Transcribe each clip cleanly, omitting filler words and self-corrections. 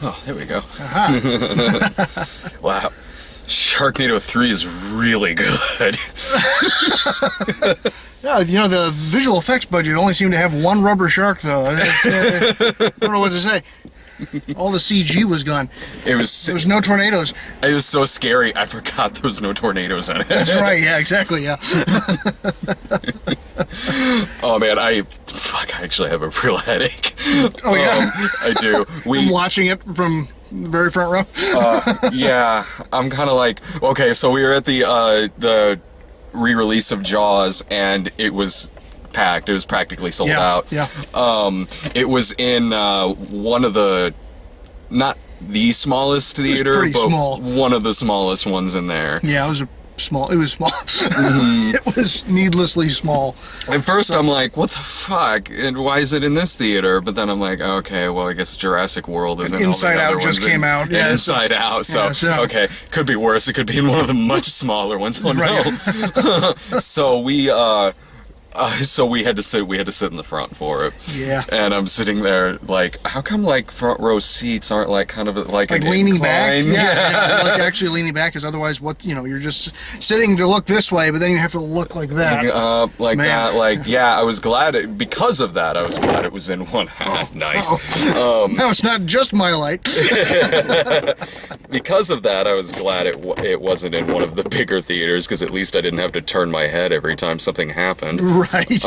Oh, there we go. Aha. Wow. Sharknado 3 is really good. Yeah, the visual effects budget only seemed to have one rubber shark, though. I don't know what to say. All the CG was gone. There was no tornadoes. It was so scary. I forgot there was no tornadoes in it. That's right. Yeah, exactly. Yeah. Oh man, I actually have a real headache. Oh yeah, I do. From watching it from the very front row. Yeah, I'm kind of like, okay, so we were at the re-release of Jaws, and it was packed. It was practically sold out. Yeah. It was in one of the, not the smallest theater, pretty but small. one of the smallest ones in there. Yeah, it was small. It was needlessly small. At first, I'm like, what the fuck? And why is it in this theater? But then I'm like, okay, well, I guess Jurassic World is in all the Inside other Out just ones, came out. And Yeah, Inside Out, so, okay, could be worse. It could be in one of the much smaller ones. Oh, no. So we had to sit in the front for it. Yeah. And I'm sitting there like, how come like front row seats aren't like kind of like leaning back? incline? Yeah. Like actually leaning back, because otherwise you're just sitting to look this way, but then you have to look like that. Like Man. that, like, yeah, I was glad because of that, I was glad it was in one. Nice. Now it's not just my light. Because of that, I was glad it wasn't in one of the bigger theaters, because at least I didn't have to turn my head every time something happened. Right.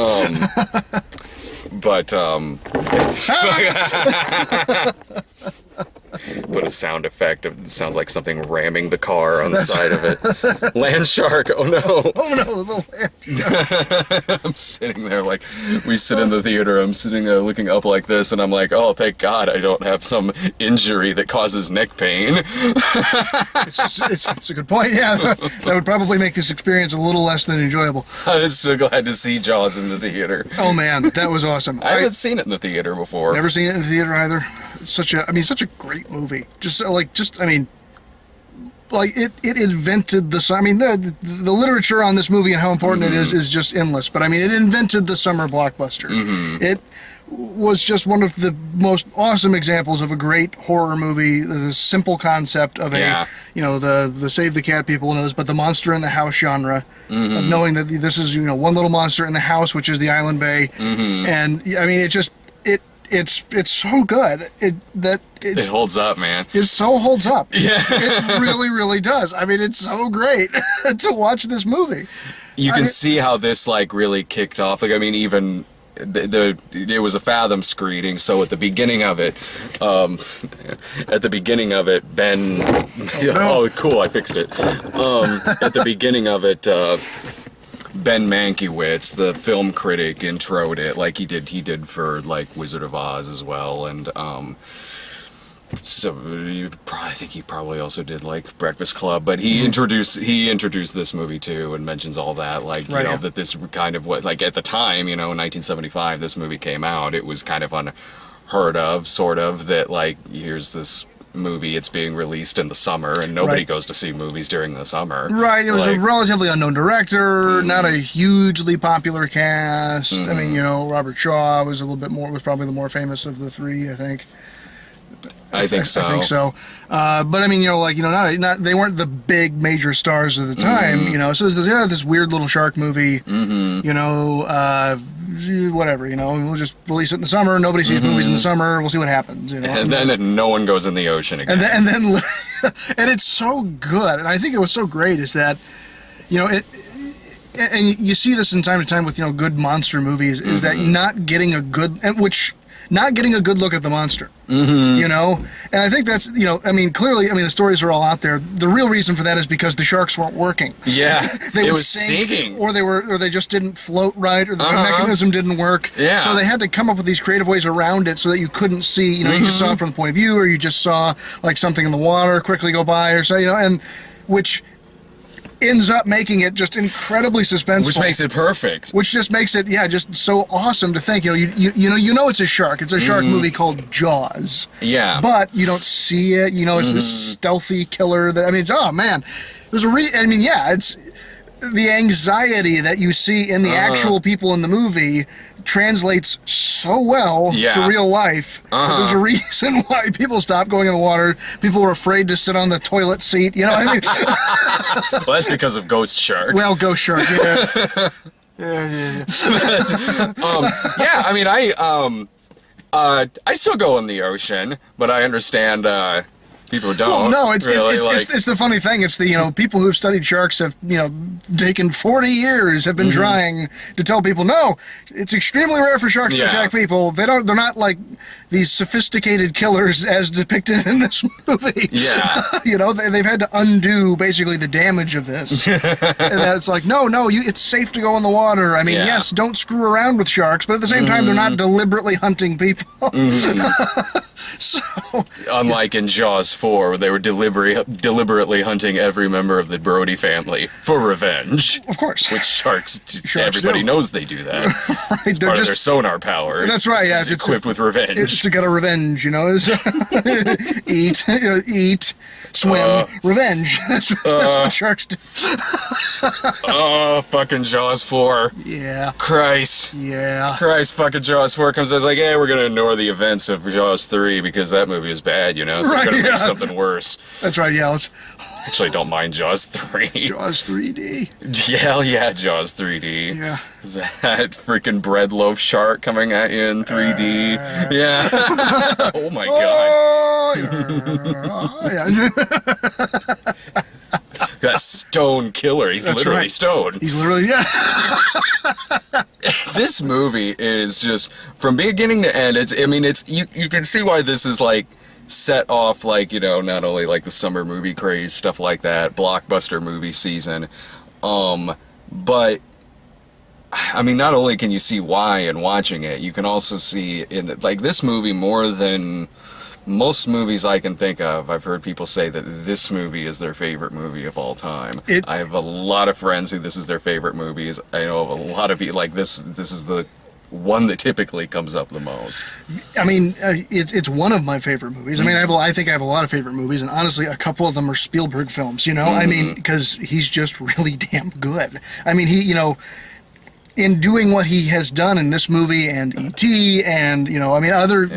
Put a sound effect of, it sounds like something ramming the car on the side of it. Land shark, oh no. Oh no, the land shark. I'm sitting there like, we sit in the theater, I'm sitting there looking up like this, and I'm like, oh, thank God I don't have some injury that causes neck pain. It's a good point, yeah. That would probably make this experience a little less than enjoyable. I was so glad to see Jaws in the theater. Oh man, that was awesome. I haven't seen it in the theater before. Never seen it in the theater either. Such a great movie. It invented the. I mean, the literature on this movie and how important it is just endless. But I mean, it invented the summer blockbuster. It was just one of the most awesome examples of a great horror movie. The simple concept of the save the cat people knows, but the monster in the house genre, of knowing that this is one little monster in the house, which is the island bay, and I mean it's so good. It holds up, man. It so holds up. Yeah. It really, really does. I mean, it's so great to watch this movie. You can see how this like really kicked off. Like, I mean, even it was a Fathom screening, so at the beginning of it, Ben. Oh, cool! I fixed it. At the beginning of it. Ben Mankiewicz, the film critic, introed it like he did for like Wizard of Oz as well, and so I think he probably also did like Breakfast Club, but he introduced this movie too, and mentions all that, like that this kind of what, like, at the time, in 1975 this movie came out, it was kind of unheard of, sort of, that like here's this movie, it's being released in the summer, and nobody goes to see movies during the summer. Right, it was a relatively unknown director, not a hugely popular cast. I mean, Robert Shaw was probably the more famous of the three, I think. I think so. But I mean, not they weren't the big major stars of the time, So it was this weird little shark movie, whatever, we'll just release it in the summer. Nobody sees movies in the summer. We'll see what happens, And then no one goes in the ocean again. And then and it's so good. And I think it was so great is that, and you see this in time to time with, good monster movies, is that not getting a good look at the monster, and I think that's, clearly, the stories are all out there. The real reason for that is because the sharks weren't working. Yeah, they would sinking, or they just didn't float right, or the mechanism didn't work. Yeah. So they had to come up with these creative ways around it so that you couldn't see, you just saw it from the point of view, or you just saw like something in the water quickly go by, or so, and which ends up making it just incredibly suspenseful. Which makes it perfect. Which just makes it, just so awesome to think. It's a shark. It's a shark movie called Jaws. Yeah. But you don't see it. It's this stealthy killer that, it was the anxiety that you see in the actual people in the movie translates so well to real life. That there's a reason why people stopped going in the water. People were afraid to sit on the toilet seat. You know what I mean? Well, that's because of Ghost Shark. Well, Ghost Shark, yeah. Yeah, I mean, I still go in the ocean, but I understand people don't. Well, no, it's really, it's the funny thing. It's the people who've studied sharks have taken 40 years have been trying to tell people no, it's extremely rare for sharks to attack people. They're not like these sophisticated killers as depicted in this movie. Yeah, they've had to undo basically the damage of this, and that it's like no, it's safe to go in the water. I mean, yes, don't screw around with sharks, but at the same time, they're not deliberately hunting people. So, unlike in Jaws 4, where they were deliberately hunting every member of the Brody family for revenge. Of course. Which sharks everybody knows they do that. Right, it's part of their sonar power. That's right, yeah. It's equipped with revenge. It's got a revenge, eat, swim, revenge. That's what sharks do. Oh, fucking Jaws 4. Yeah. Christ. Yeah. Christ, fucking Jaws 4 comes out, it's like, hey, we're going to ignore the events of Jaws 3 because that movie is bad, so we're going to make something worse. That's right, yeah. Actually, don't mind Jaws 3. Jaws 3D. Yeah, Jaws 3D. Yeah. That freaking bread loaf shark coming at you in 3D. Yeah. Oh my god. That stone killer. He's literally stone. He's literally, yeah. This movie is just, from beginning to end, you can see why this is like set off like, not only like the summer movie craze, stuff like that, blockbuster movie season, but I mean, not only can you see why in watching it, you can also see in like this movie more than most movies I can think of. I've heard people say that this movie is their favorite movie of all time. I have a lot of friends who this is their favorite movies. I know of a lot of people like this is the one that typically comes up the most. I mean, it's one of my favorite movies. I mean, I think I have a lot of favorite movies, and honestly, a couple of them are Spielberg films, I mean, because he's just really damn good. I mean, he, in doing what he has done in this movie and E.T. and,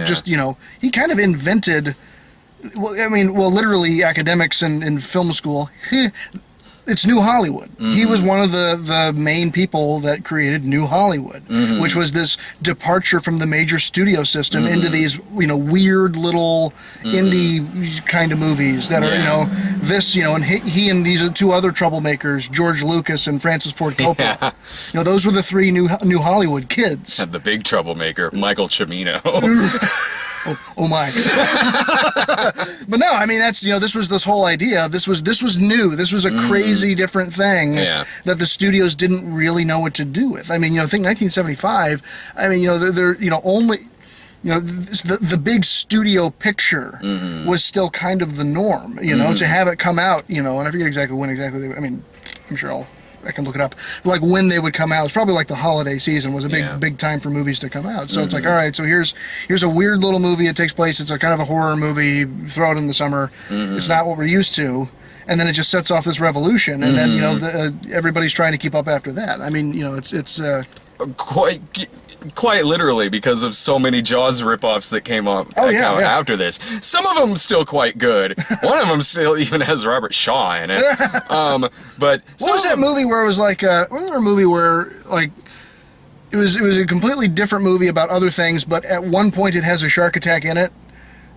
just, he kind of invented, literally academics in film school, it's New Hollywood. He was one of the main people that created New Hollywood, which was this departure from the major studio system into these, weird little indie kind of movies that are, this, and he and these two other troublemakers, George Lucas and Francis Ford Coppola. Yeah. Those were the three New Hollywood kids. And the big troublemaker, Michael Cimino. Oh my! But no, I mean that's this was this whole idea. This was new. This was a crazy different thing that the studios didn't really know what to do with. I mean, think 1975. I mean, they're only. The big studio picture was still kind of the norm. To have it come out. And I forget exactly when I mean, I'm sure I can look it up. Like when they would come out, it's probably like the holiday season was a big time for movies to come out. So it's like, all right, so here's a weird little movie. It takes place. It's a kind of a horror movie. Throw it in the summer. It's not what we're used to, and then it just sets off this revolution. And then everybody's trying to keep up after that. I mean, it's quite literally because of so many Jaws ripoffs that came out after this. Some of them still quite good. One of them still even has Robert Shaw in it. But what was that movie where it was like wasn't there a movie where like it was a completely different movie about other things, but at one point it has a shark attack in it?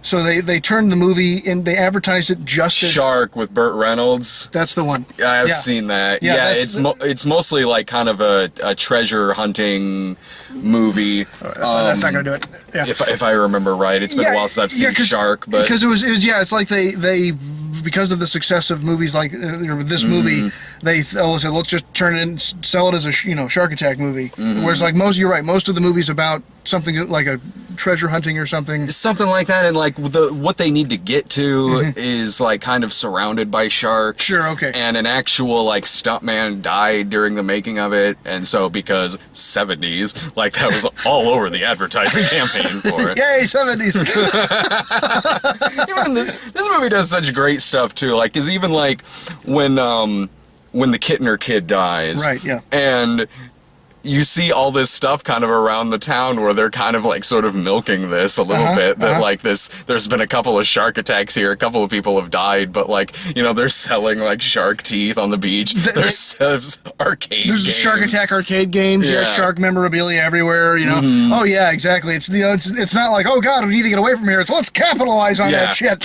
So they turned the movie and they advertised it just as Shark with Burt Reynolds. That's the one. I've seen that. Yeah, it's mostly like kind of a treasure hunting movie. That's not gonna do it. Yeah. If I remember right, it's been a while since I've seen Shark, but because it was it's like they because of the success of movies like this movie, they said let's just turn it and sell it as a shark attack movie. Whereas like you're right, most of the movies about something like a treasure hunting or something like that, and like what they need to get to is like kind of surrounded by sharks. Sure, okay. And an actual like stuntman died during the making of it, and so because 70s, like that was all over the advertising campaign for it. Yay, 70s! Even this movie does such great stuff too. Like, is even like when when the Kittner kid dies. Right, yeah. And you see all this stuff kind of around the town where they're kind of like sort of milking this a little bit, that like there's been a couple of shark attacks here, a couple of people have died, but like, you know, they're selling like shark teeth on the beach. There's arcade There's games. Shark Attack arcade games, yeah, shark memorabilia everywhere, you know. Oh yeah, exactly. It's, you know, it's not like, oh god, we need to get away from here. It's let's capitalize on that shit.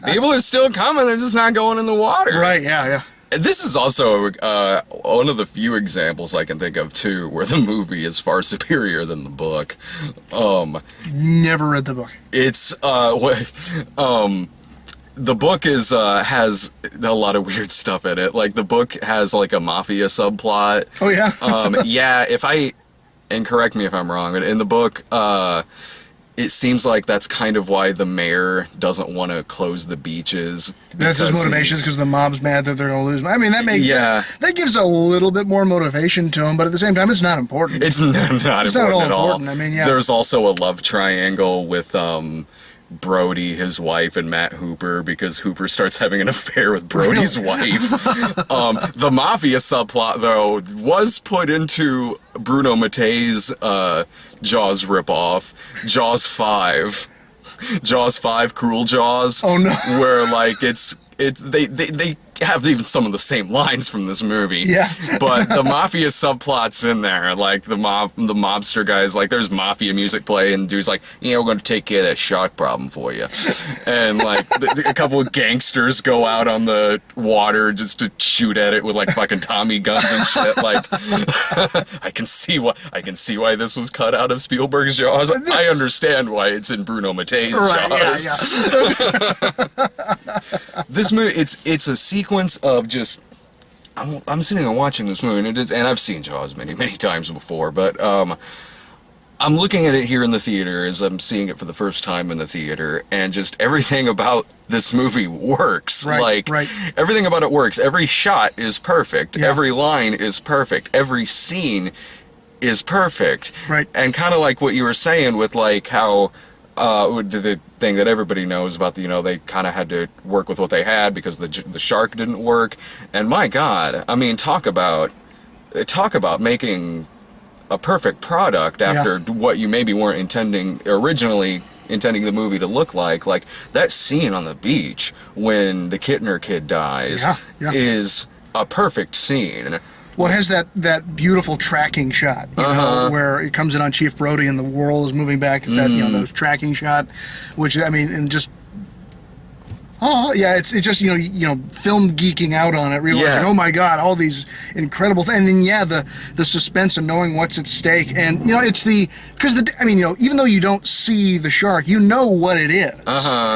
People are still coming, they're just not going in the water. Right, yeah. This is also one of the few examples I can think of, too, where the movie is far superior than the book. Never read the book. It's, the book is, has a lot of weird stuff in it. Like, the book has, like, a mafia subplot. Oh, yeah? Yeah, and correct me if I'm wrong, but in the book, it seems like that's kind of why the mayor doesn't want to close the beaches. That's his motivation, because the mob's mad that they're going to lose. I mean, that gives a little bit more motivation to him, but at the same time, it's not important. It's not important at all. I mean, yeah. There's also a love triangle with Brody, his wife, and Matt Hooper, because Hooper starts having an affair with Brody's wife. The mafia subplot, though, was put into Bruno Mattei's Jaws ripoff, Jaws 5. Jaws 5, Cruel Jaws. Oh no. Where like they have even some of the same lines from this movie. Yeah. But the mafia subplot's in there. Like the mobster guys, like there's mafia music play and dude's like, yeah, we're gonna take care of that shark problem for you. And like a couple of gangsters go out on the water just to shoot at it with like fucking Tommy guns and shit. Like I can see why this was cut out of Spielberg's Jaws. I understand why it's in Bruno Mattei's Jaws. Yeah. This movie, it's a sequence of just. I'm sitting and watching this movie, and I've seen Jaws many times before, but I'm looking at it here in the theater as I'm seeing it for the first time in the theater, and just everything about this movie works. Right. Everything about it works. Every shot is perfect. Yeah. Every line is perfect. Every scene is perfect. Right. And kind of like what you were saying with like how the thing that everybody knows about, they kind of had to work with what they had because the shark didn't work. And my God, I mean, talk about making a perfect product after what you maybe weren't originally intending the movie to look like. Like that scene on the beach when the Kittner kid dies is a perfect scene. Well, it has that beautiful tracking shot, you know, where it comes in on Chief Brody and the world is moving back. It's that, those tracking shot, which, I mean, and just, it's just, film geeking out on it, realizing, oh my God, all these incredible things. And then, the suspense of knowing what's at stake. And, even though you don't see the shark, you know what it is.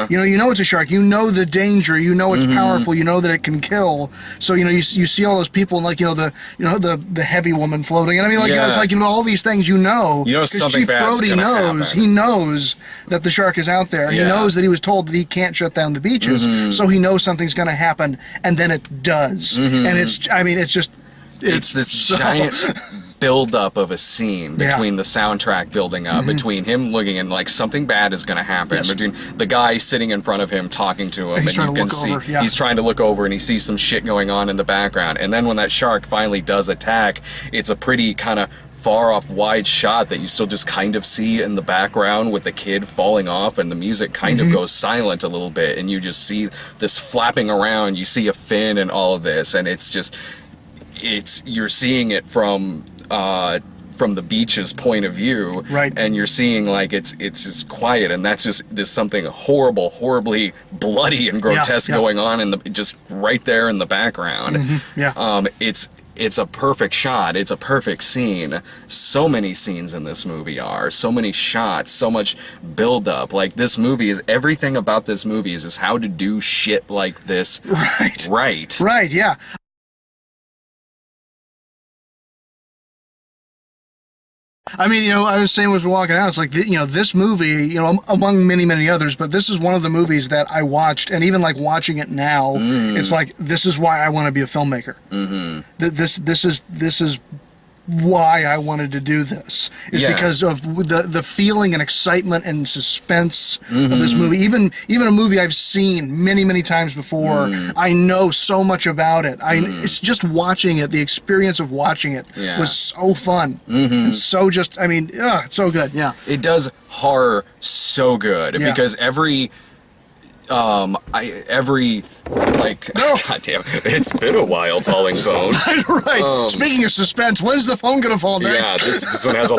You know it's a shark. You know the danger. You know it's powerful. You know that it can kill. So, you see all those people and, the heavy woman floating. And I mean, it's like, all these things something Chief Brody knows. Happen. He knows that the shark is out there. He knows that he was told that he can't shut down the beaches. So he knows something's going to happen, and then it does. And it's this giant build-up of a scene between the soundtrack building up, between him looking and like something bad is going to happen, between the guy sitting in front of him talking to him, and you can see he's trying to look over and he sees some shit going on in the background. And then when that shark finally does attack, it's a pretty kind of far off wide shot that you still just kind of see in the background with the kid falling off, and the music kind of goes silent a little bit, and you just see this flapping around, you see a fin and all of this, and you're seeing it from the beach's point of view, and you're seeing like it's just quiet, and that's just there's something horribly bloody and grotesque going on just right there in the background. It's a perfect shot. It's a perfect scene. So many scenes in this movie so many shots, so much build-up. Like, everything about this movie is just how to do shit like this right. Right, yeah. I mean, I was saying as we're walking out, it's like, this movie, among many others, but this is one of the movies that I watched, and even like watching it now, it's like, this is why I want to be a filmmaker. This is why I wanted to do this, is because of the feeling and excitement and suspense of this movie. Even a movie I've seen many times before, I know so much about it. It's just watching it, the experience of watching it was so fun. And so just, I mean, it's so good. Yeah. It does horror so good because every like, God damn, it's been a while, falling phone. Right. Speaking of suspense, when's the phone gonna fall next? Yeah, this one has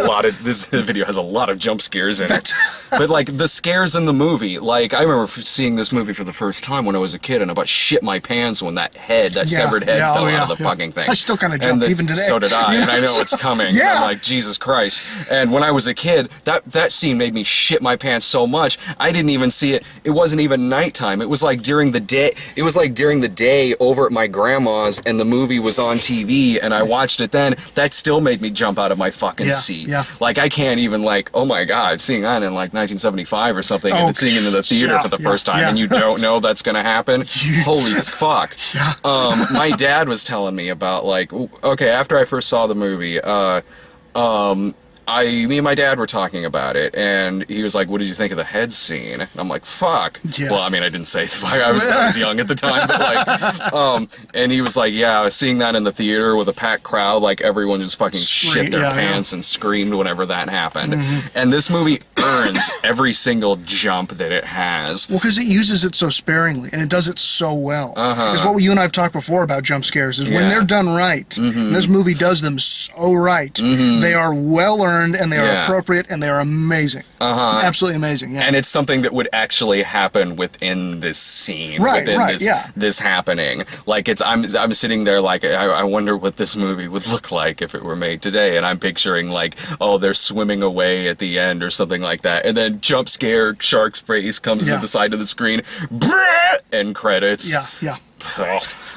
this video has a lot of jump scares in it. But like the scares in the movie, like I remember seeing this movie for the first time when I was a kid and I about shit my pants when that severed head fell out of the fucking thing. I still kind of jumped even today. So did I, and I know it's coming. And I'm like, Jesus Christ. And when I was a kid, that scene made me shit my pants so much, I didn't even see it. It wasn't even nighttime. It was like during the day. It was like during the day over at my grandma's and the movie was on TV and I watched it then. That still made me jump out of my fucking seat. Like I can't even like, oh my God, seeing that in like 1975 or something and seeing it in the theater for the first time and you don't know that's gonna happen. Holy fuck. My dad was telling me about like, okay, after I first saw the movie, me and my dad were talking about it, and he was like, what did you think of the head scene? And I'm like, fuck. Well, I mean, I didn't say fuck. I was young at the time, but like, and he was like, yeah, I was seeing that in the theater with a packed crowd, like everyone just fucking shit their pants and screamed whenever that happened. And this movie earns every single jump that it has. Well, because it uses it so sparingly, and it does it so well. Because what you and I have talked before about jump scares is when they're done right, and this movie does them so right, they are well earned, and they are appropriate, and they are amazing. Absolutely amazing. And it's something that would actually happen within this scene, within this happening. Like I'm sitting there like I wonder what this movie would look like if it were made today, and I'm picturing like, oh, they're swimming away at the end or something like that, and then jump scare, shark's face comes to the side of the screen, and credits.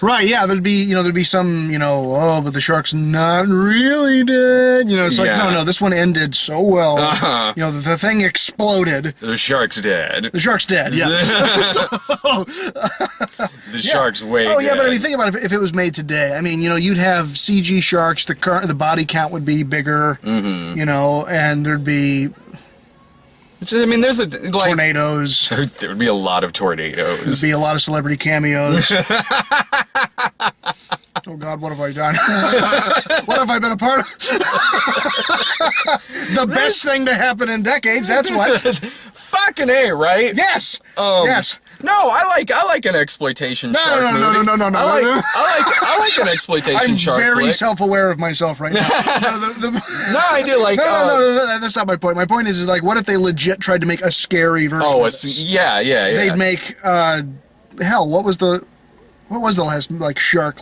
Right, there'd be some, oh, but the shark's not really dead. It's like, no, this one ended so well. The thing exploded. The shark's dead. The shark's dead, The shark's way dead. Oh, yeah, but I mean, think about it, if it was made today. I mean, you'd have CG sharks, the body count would be bigger, and there'd be... I mean, there's tornadoes. There would be a lot of tornadoes. There'd be a lot of celebrity cameos. Oh God, what have I done? What have I been a part of? The best thing to happen in decades. That's what. Fucking A, right? Yes. Yes. No, I like an exploitation shark movie. No. I like an exploitation shark flick. I'm very self-aware of myself right now. No, I do like. No, that's not my point. My point is like, what if they legit tried to make a scary version? Oh, of this? Yeah. They'd make hell. What was the last legit shark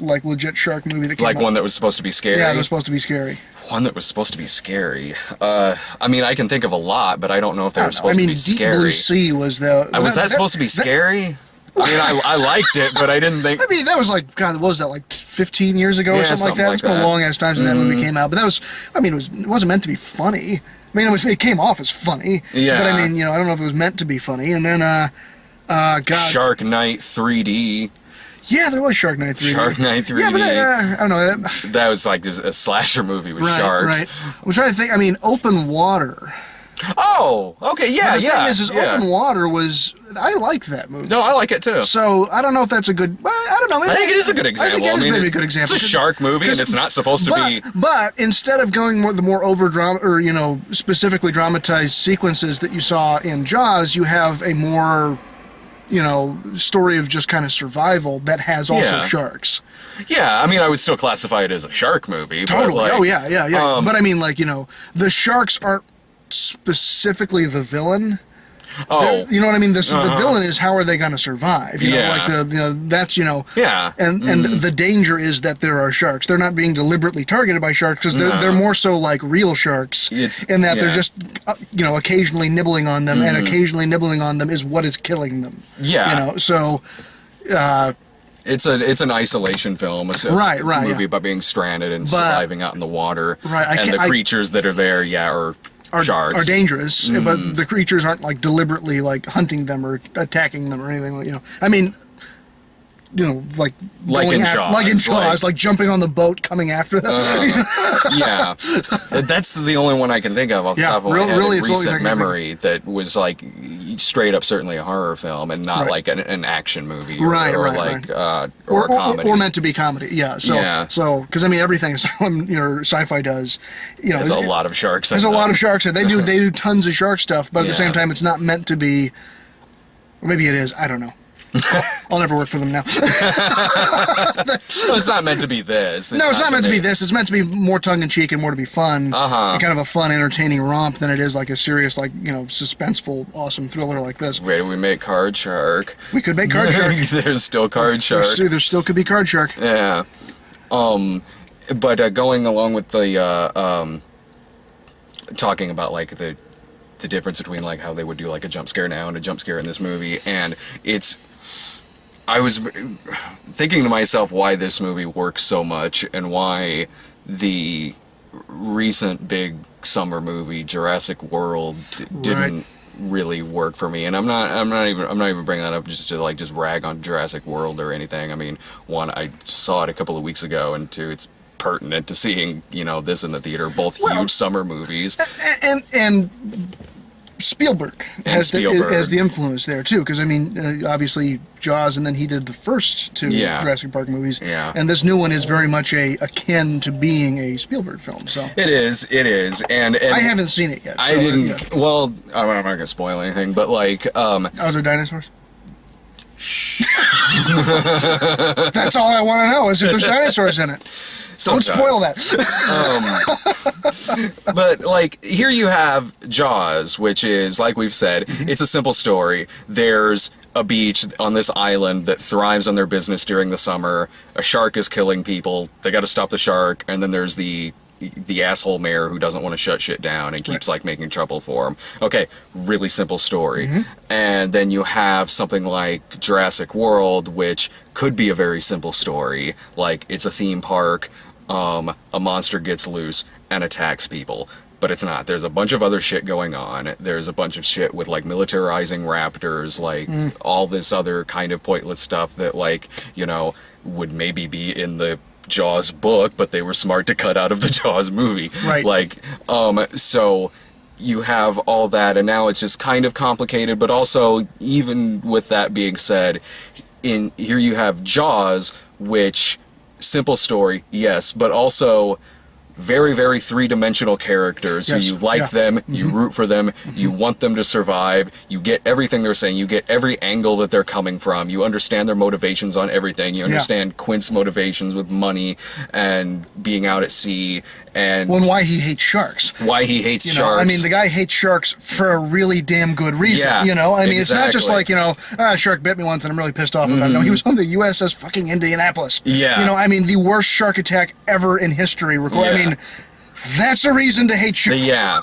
movie that came out? One that was supposed to be scary? Yeah, it was supposed to be scary. One that was supposed to be scary. I mean, I can think of a lot, but I don't know if they were supposed to be scary. Deep Blue Sea was the... Was that supposed to be scary? I mean, I liked it, but I didn't think... I mean, that was like, God, what was that, like 15 years ago or something like that? It's been a long-ass time since that movie came out. But that was... I mean, it wasn't meant to be funny. I mean, it came off as funny. Yeah. But I mean, I don't know if it was meant to be funny. And then, God... Shark Night 3D. Yeah, there was Shark Night 3D. Shark Night 3D. Yeah, but I don't know. That was like just a slasher movie with sharks. Right. I'm trying to think. I mean, Open Water. Oh, okay, yeah. The thing is Open Water was... I like that movie. No, I like it too. So, I don't know if that's a good... I don't know. Maybe I think it is a good example. I think it is maybe a good example. It's a shark movie, and it's not supposed to be... But instead of going the more over-drama, or, specifically dramatized sequences that you saw in Jaws, you have a more... story of just kind of survival that has also sharks. Yeah, I mean, I would still classify it as a shark movie. Totally. But Oh, yeah. But I mean, the sharks aren't specifically the villain. Oh. You know what I mean? The villain is how are they going to survive? That's, Yeah. And the danger is that there are sharks. They're not being deliberately targeted by sharks because they're more so like real sharks in that they're just, occasionally nibbling on them, and occasionally nibbling on them is what is killing them. Yeah. So... It's an isolation film, a movie about being stranded and surviving out in the water. Right. And the creatures that are there, are sharks. Are dangerous, but the creatures aren't like deliberately like hunting them or attacking them or anything. I mean, like in Jaws, like in Jaws, like jumping on the boat coming after them. Yeah, that's the only one I can think of off the top of my head. Really, it's recent memory that was like straight up certainly a horror film and not like an action movie or a comedy or meant to be comedy. Yeah. So because I mean everything sci-fi does, there's a lot of sharks. There's a lot of sharks. They do tons of shark stuff, but at the same time, it's not meant to be. Or maybe it is. I don't know. I'll never work for them now. Well, it's not meant to be this. It's not meant to be this. It's meant to be more tongue-in-cheek and more to be fun. And kind of a fun, entertaining romp than it is like a serious, suspenseful, awesome thriller like this. Wait, do we make Card Shark? We could make Card Shark. There's still Card Shark. There still could be Card Shark. Yeah. But going along with the, talking about, like, the difference between, like, how they would do, like, a jump scare now and a jump scare in this movie, and I was thinking to myself why this movie works so much and why the recent big summer movie Jurassic World didn't really work for me. And I'm not even bringing that up just to rag on Jurassic World or anything. I mean, one, I saw it a couple of weeks ago, and two, it's pertinent to seeing this in the theater, both huge summer movies. And Spielberg has the influence there too, because I mean, obviously Jaws, and then he did the first two Jurassic Park movies, and this new one is very much akin to being a Spielberg film. So it is, and I haven't seen it yet. So I didn't. Well, I'm not gonna spoil anything, but like, are there dinosaurs? That's all I want to know is if there's dinosaurs in it. Sometimes. Don't spoil that. But, like, here you have Jaws, which is, like we've said, it's a simple story. There's a beach on this island that thrives on their business during the summer. A shark is killing people. They got to stop the shark. And then there's the asshole mayor who doesn't want to shut shit down and keeps, like, making trouble for him. Okay, really simple story. And then you have something like Jurassic World, which could be a very simple story. Like, it's a theme park. A monster gets loose and attacks people. But it's not. There's a bunch of other shit going on. There's a bunch of shit with, like, militarizing raptors, like, all this other kind of pointless stuff that, like, would maybe be in the Jaws book, but they were smart to cut out of the Jaws movie. Right. Like, so you have all that, and now it's just kind of complicated, but also, even with that being said, here you have Jaws, which... simple story, yes, but also very, very three-dimensional characters who you like them, you root for them, you want them to survive, you get everything they're saying, you get every angle that they're coming from, you understand their motivations on everything, you understand Quint's motivations with money and being out at sea, and why he hates sharks. Why he hates sharks. I mean, the guy hates sharks for a really damn good reason. I mean, it's not just like, a shark bit me once and I'm really pissed off about it. No, he was on the USS fucking Indianapolis. Yeah. I mean, the worst shark attack ever in history. I mean, that's a reason to hate sharks. Yeah.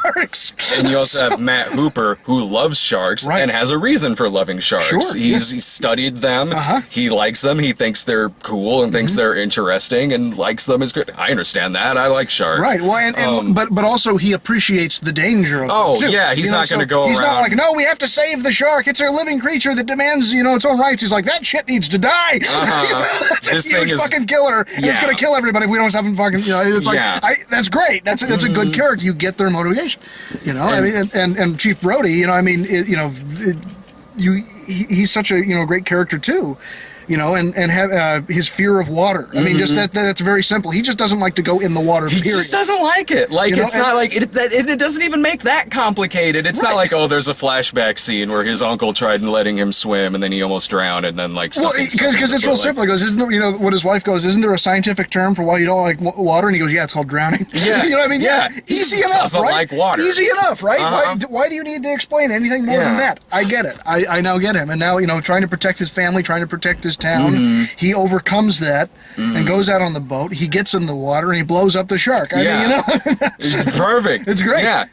And you also have Matt Hooper, who loves sharks and has a reason for loving sharks. Sure, He's studied them. He likes them. He thinks they're cool and thinks they're interesting and likes them as good. I understand that. I like sharks. Right. Well, but also he appreciates the danger of them, too. Yeah. He's not going to go around. He's not like, no, we have to save the shark. It's a living creature that demands, its own rights. He's like, that shit needs to die. It's a huge fucking killer. And it's going to kill everybody if we don't stop him fucking, it's like, that's great. That's a good character. You get their motivation, I mean, and Chief Brody, he's such a great character too. And have his fear of water. I mean, just that's very simple. He just doesn't like to go in the water, period. He just doesn't like it. Like, it's not like, it doesn't even make that complicated. It's not like, there's a flashback scene where his uncle tried letting him swim and then he almost drowned and then, like, because it's real simple. He goes, isn't there, what his wife goes, isn't there a scientific term for why you don't like water? And he goes, yeah, it's called drowning. Yeah. You know what I mean? Yeah. Easy enough, doesn't like water. Easy enough, right? Why do you need to explain anything more than that? I get it. I now get him. And now, trying to protect his family, trying to protect his town. He overcomes that and goes out on the boat. He gets in the water and he blows up the shark. I mean, it's perfect. It's great. Yeah.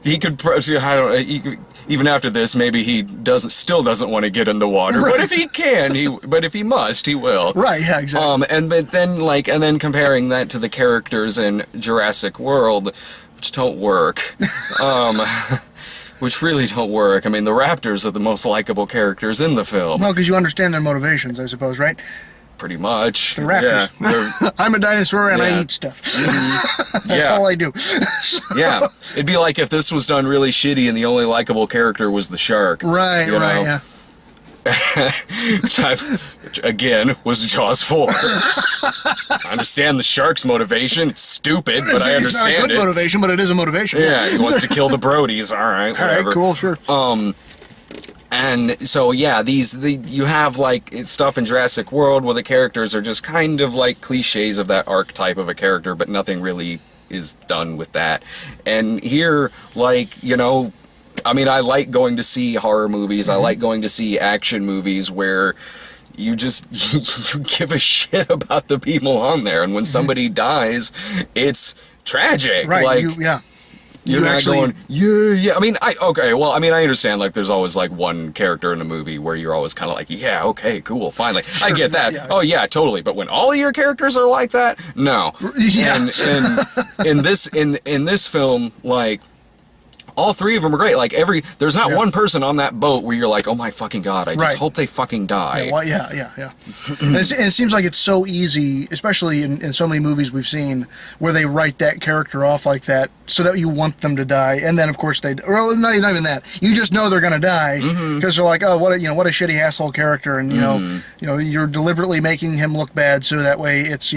He could, I don't know, even after this, maybe he still doesn't want to get in the water. Right. But if he can, but if he must, he will. Right, yeah, exactly. And then comparing that to the characters in Jurassic World, which don't work. which really don't work. I mean, the raptors are the most likable characters in the film. Well, because you understand their motivations, I suppose, right? Pretty much. The raptors. Yeah, I'm a dinosaur and I eat stuff. That's all I do. Yeah. It'd be like if this was done really shitty and the only likable character was the shark. Right, yeah. Which again, was Jaws 4. I understand the shark's motivation. It's stupid, but I understand it's not a good motivation, but it is a motivation. Yeah, he wants to kill the Brodies. All right, whatever. All right, cool, sure. And so, yeah, you have, like, stuff in Jurassic World where the characters are just kind of like cliches of that archetype of a character, but nothing really is done with that. And here, like, you know, I mean, I like going to see horror movies. I like going to see action movies where you just, you give a shit about the people on there. And when somebody dies, it's tragic. Right, like, You're not actually going, yeah. I mean, I understand, like, there's always, like, one character in a movie where you're always kind of like, yeah, okay, cool, fine. Like, sure, I get that. Yeah. Oh, yeah, totally. But when all of your characters are like that, no. Yeah. And in this film, like, all three of them are great. Like, there's not one person on that boat where you're like, oh my fucking god, I just hope they fucking die. Yeah. And it seems like it's so easy, especially in so many movies we've seen, where they write that character off like that so that you want them to die, and then of course well, not even that. You just know they're gonna die because they're like, oh, what a shitty asshole character, and you know you're deliberately making him look bad so that way it's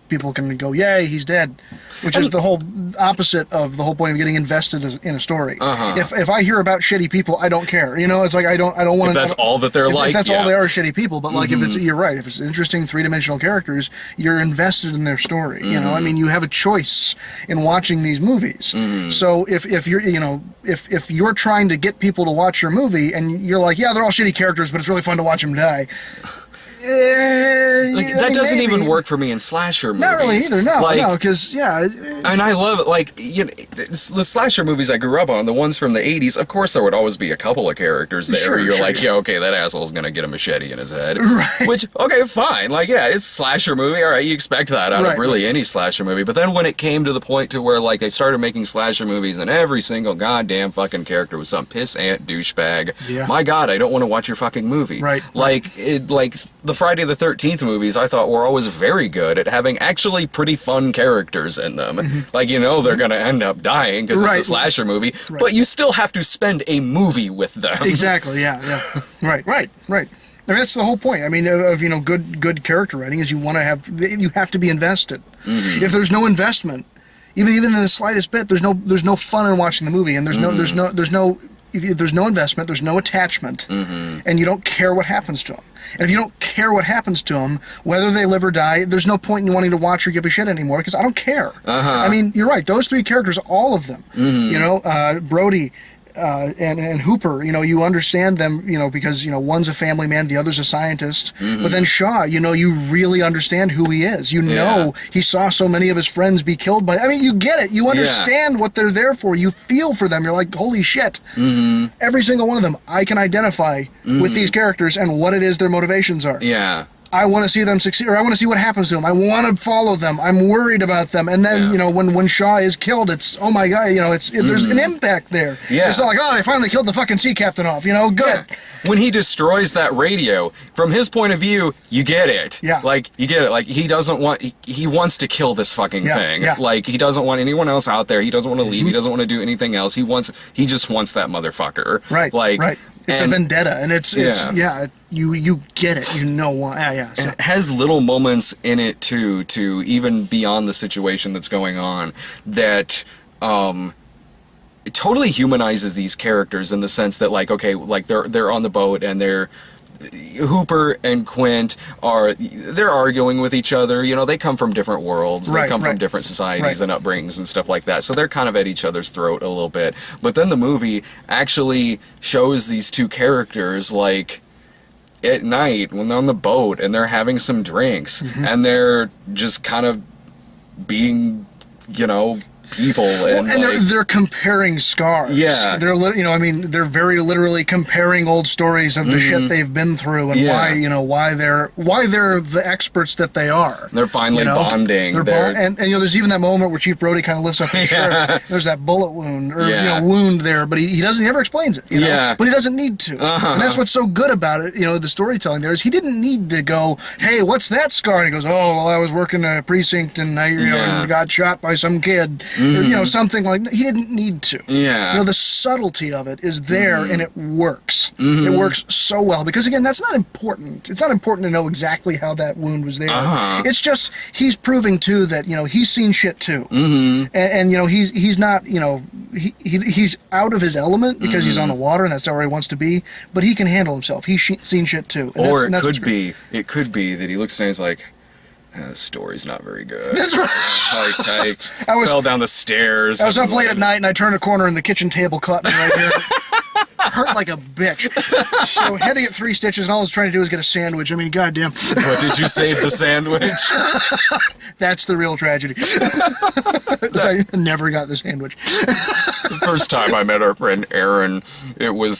people can go, yay, he's dead, which is the whole opposite of the whole point of getting invested in a story. If I hear about shitty people, I don't care. It's like I don't want to. That's all that they're like. If that's all they are, shitty people. But like, if you're right. If it's interesting three-dimensional characters, you're invested in their story. I mean, you have a choice in watching these movies. So if you're if you're trying to get people to watch your movie and you're like, yeah, they're all shitty characters, but it's really fun to watch them die. That doesn't even work for me in slasher movies. Not really either, no, because, and I love it, like, the slasher movies I grew up on, the ones from the 80s, of course there would always be a couple of characters there where you're like, yeah, okay, that asshole's gonna get a machete in his head. Right. Which, okay, fine, like, yeah, it's a slasher movie, alright, you expect that out of really any slasher movie, but then when it came to the point to where, like, they started making slasher movies and every single goddamn fucking character was some piss-ant douchebag, my god, I don't want to watch your fucking movie. Right. Like, the Friday the 13th movies I thought were always very good at having actually pretty fun characters in them. Like, they're going to end up dying because it's a slasher movie, but you still have to spend a movie with them. Exactly, yeah. Right. I mean, that's the whole point. I mean, of good character writing is you have to be invested. If there's no investment, even in the slightest bit, there's no fun in watching the movie, and there's no if there's no investment, there's no attachment, and you don't care what happens to them. And if you don't care what happens to them, whether they live or die, there's no point in wanting to watch or give a shit anymore, because I don't care. I mean, you're right. Those three characters, all of them, Brody, and Hooper, you understand them, because, one's a family man, the other's a scientist. But then Shaw, you really understand who he is. He saw so many of his friends be killed by, I mean, you get it. You understand what they're there for. You feel for them. You're like, holy shit. Every single one of them, I can identify with these characters and what it is their motivations are. Yeah. I want to see them succeed, or I want to see what happens to them. I want to follow them. I'm worried about them. And then, when Shaw is killed, it's, oh my God, there's an impact there. Yeah. It's not like, oh, they finally killed the fucking sea captain off, good. Yeah. When he destroys that radio, from his point of view, you get it. Yeah. Like, you get it. Like, he wants to kill this fucking thing. Yeah. Like, he doesn't want anyone else out there. He doesn't want to leave. He doesn't want to do anything else. He just wants that motherfucker. Right. Like, right. It's a vendetta, and it's you get it, why, so. It has little moments in it too, to even beyond the situation that's going on, that it totally humanizes these characters in the sense that, like, okay, like they're on the boat and Hooper and Quint they're arguing with each other. They come from different worlds. They come from different societies and upbringings and stuff like that. So they're kind of at each other's throat a little bit. But then the movie actually shows these two characters, like, at night when they're on the boat and they're having some drinks and they're just kind of being, people. And, and they're comparing scars. Yeah. They're very literally comparing old stories of the shit they've been through and why they're the experts that they are. They're finally bonding. And there's even that moment where Chief Brody kind of lifts up his shirt. There's that bullet wound wound there, but he never explains it. But he doesn't need to. And that's what's so good about it. The storytelling there is he didn't need to go, hey, what's that scar? And he goes, oh, well, I was working a precinct and I got shot by some kid. Or, something like that. He didn't need to. Yeah. The subtlety of it is there and it works. It works so well because, again, that's not important. It's not important to know exactly how that wound was there. It's just he's proving, too, that, he's seen shit, too. And he's not, he's out of his element because he's on the water and that's not where he wants to be, but he can handle himself. He's seen shit, too. And it could be that he looks and he's like, the story's not very good. That's right. I fell down the stairs. I was up late at night and I turned a corner and the kitchen table caught me right here. Hurt like a bitch. So had to get 3 stitches and all I was trying to do was get a sandwich. I mean, goddamn. But did you save the sandwich? That's the real tragedy. I never got the sandwich. The first time I met our friend Erin, it was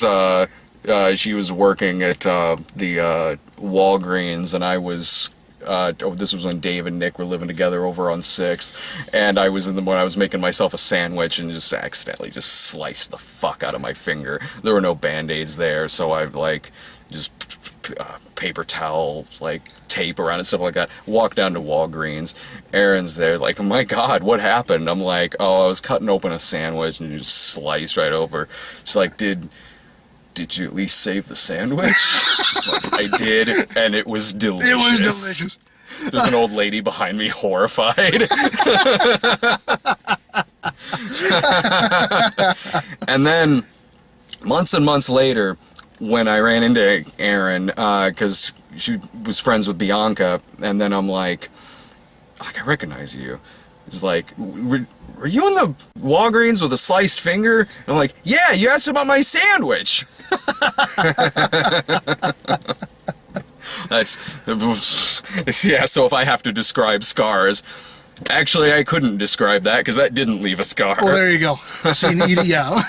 she was working at the Walgreens and I was this was when Dave and Nick were living together over on 6th, and I was when I was making myself a sandwich and just accidentally just sliced the fuck out of my finger. There were no Band-Aids there, so I just paper towel, tape around and stuff like that. Walked down to Walgreens. Erin's there, oh my God, what happened? I'm like, oh, I was cutting open a sandwich and you just sliced right over. She's like, Did you at least save the sandwich? I did, and it was delicious. It was delicious. There's an old lady behind me, horrified. And then, months and months later, when I ran into Erin, because she was friends with Bianca, and then I'm like, I recognize you. It's like, were you in the Walgreens with a sliced finger? And I'm like, yeah, you asked about my sandwich. So if I have to describe scars, actually I couldn't describe that because that didn't leave a scar. Well, there you go. So yeah.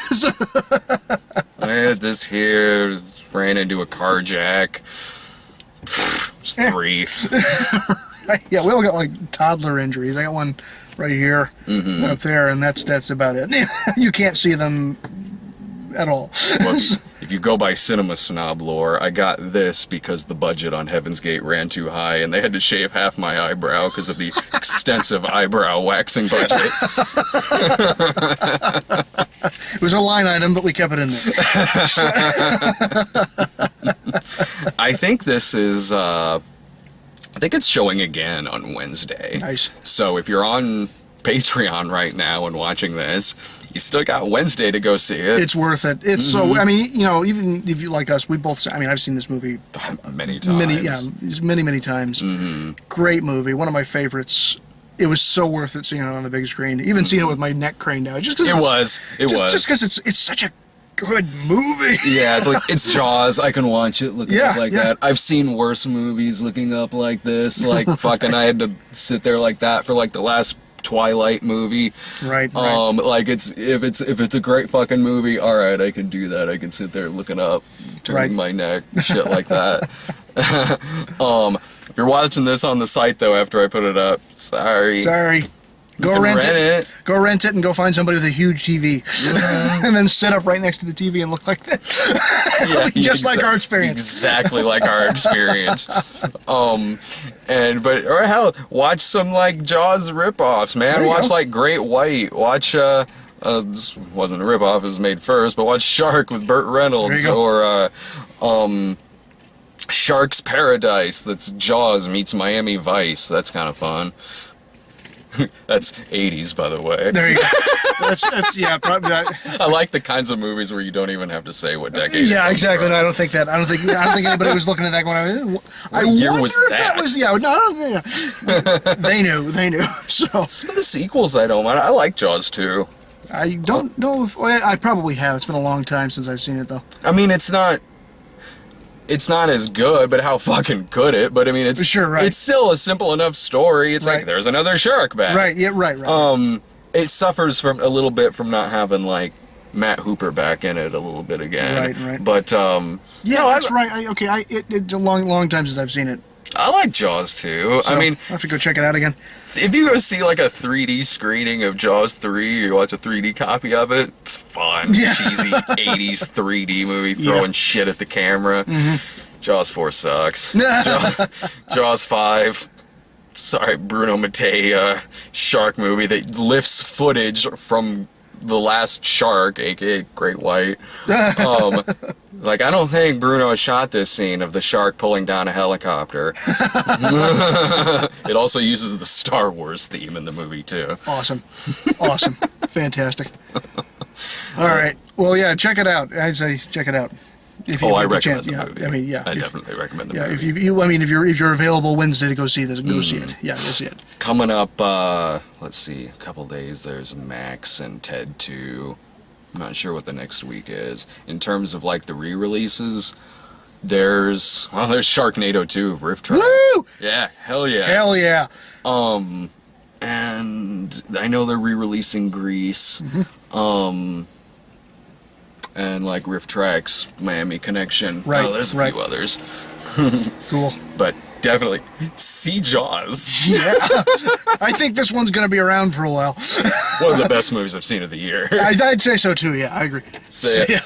I had this here, ran into a car jack. Just 3. Yeah, we all got toddler injuries. I got one right here, up there, and that's about it. You can't see them at all. Well, if you go by Cinema Snob lore, I got this because the budget on Heaven's Gate ran too high and they had to shave half my eyebrow because of the extensive eyebrow waxing budget. It was a line item, but we kept it in there. I think this is, I think it's showing again on Wednesday. Nice. So if you're on Patreon right now and watching this, you still got Wednesday to go see it. It's worth it. It's so, I mean, even if you like us, we both, I've seen this movie many times. Many times. Great movie. One of my favorites. It was so worth it seeing it on the big screen. Even seeing it with my neck craned out. Just because Just because it's such a good movie. Yeah, it's Jaws. I can watch it looking up like that. I've seen worse movies looking up like this. Fucking I had to sit there like that for the last Twilight movie. Right. If it's a great fucking movie, all right, I can do that. I can sit there looking up, turning my neck, shit like that. If you're watching this on the site though, after I put it up, sorry. Go rent it. Go rent it and go find somebody with a huge TV, and then sit up right next to the TV and look like this. Just like our experience. Exactly like our experience. Or hell, watch some Jaws ripoffs, man. Watch Great White. Watch this wasn't a ripoff; it was made first. But watch Shark with Burt Reynolds, or Shark's Paradise. That's Jaws meets Miami Vice. That's kind of fun. That's 80s, by the way. There you go. That's probably that. I like the kinds of movies where you don't even have to say what decade. Yeah, exactly. No, I don't think anybody was looking at that going. I wonder if that was. Yeah, no, I don't think. They knew. So some of the sequels I don't mind. I like Jaws too. I don't know if I probably have. It's been a long time since I've seen it though. I mean, it's not as good, but how fucking could it? But I mean, it's sure right. It's still a simple enough story. It's there's another shark back. Right. Yeah. Right. it suffers from a little bit from not having like Matt Hooper back in it a little bit again. Right. But yeah, that's right. It's a long time since I've seen it. I like Jaws too. So, I mean, I have to go check it out again. If you go see like a 3D screening of Jaws 3, or you watch a 3D copy of it, it's fun. Yeah. Cheesy 80s 3D movie throwing shit at the camera. Jaws 4 sucks. Jaws 5, sorry, Bruno Mattei shark movie that lifts footage from The Last Shark, aka Great White. Like, I don't think Bruno shot this scene of the shark pulling down a helicopter. It also uses the Star Wars theme in the movie, too. Awesome. Fantastic. All right. Well, yeah, check it out. I'd say check it out. If you I get the recommend chance. the Yeah, movie. I mean, yeah. I definitely recommend the movie. If you're available Wednesday to go see this, go see it. Yeah, go see it. Coming up, let's see, a couple days, there's Max and Ted 2. I'm not sure what the next week is. In terms of, like, the re-releases, there's Sharknado 2 of Rift Tracks. Woo! Yeah, hell yeah. Hell yeah. And I know they're re-releasing Grease. And, like, Rift Tracks, Miami Connection. Right, Oh, there's a few others. Cool. But definitely, see Jaws. Yeah. I think this one's going to be around for a while. One of the best movies I've seen of the year. I'd say so, too. Yeah, I agree. See ya.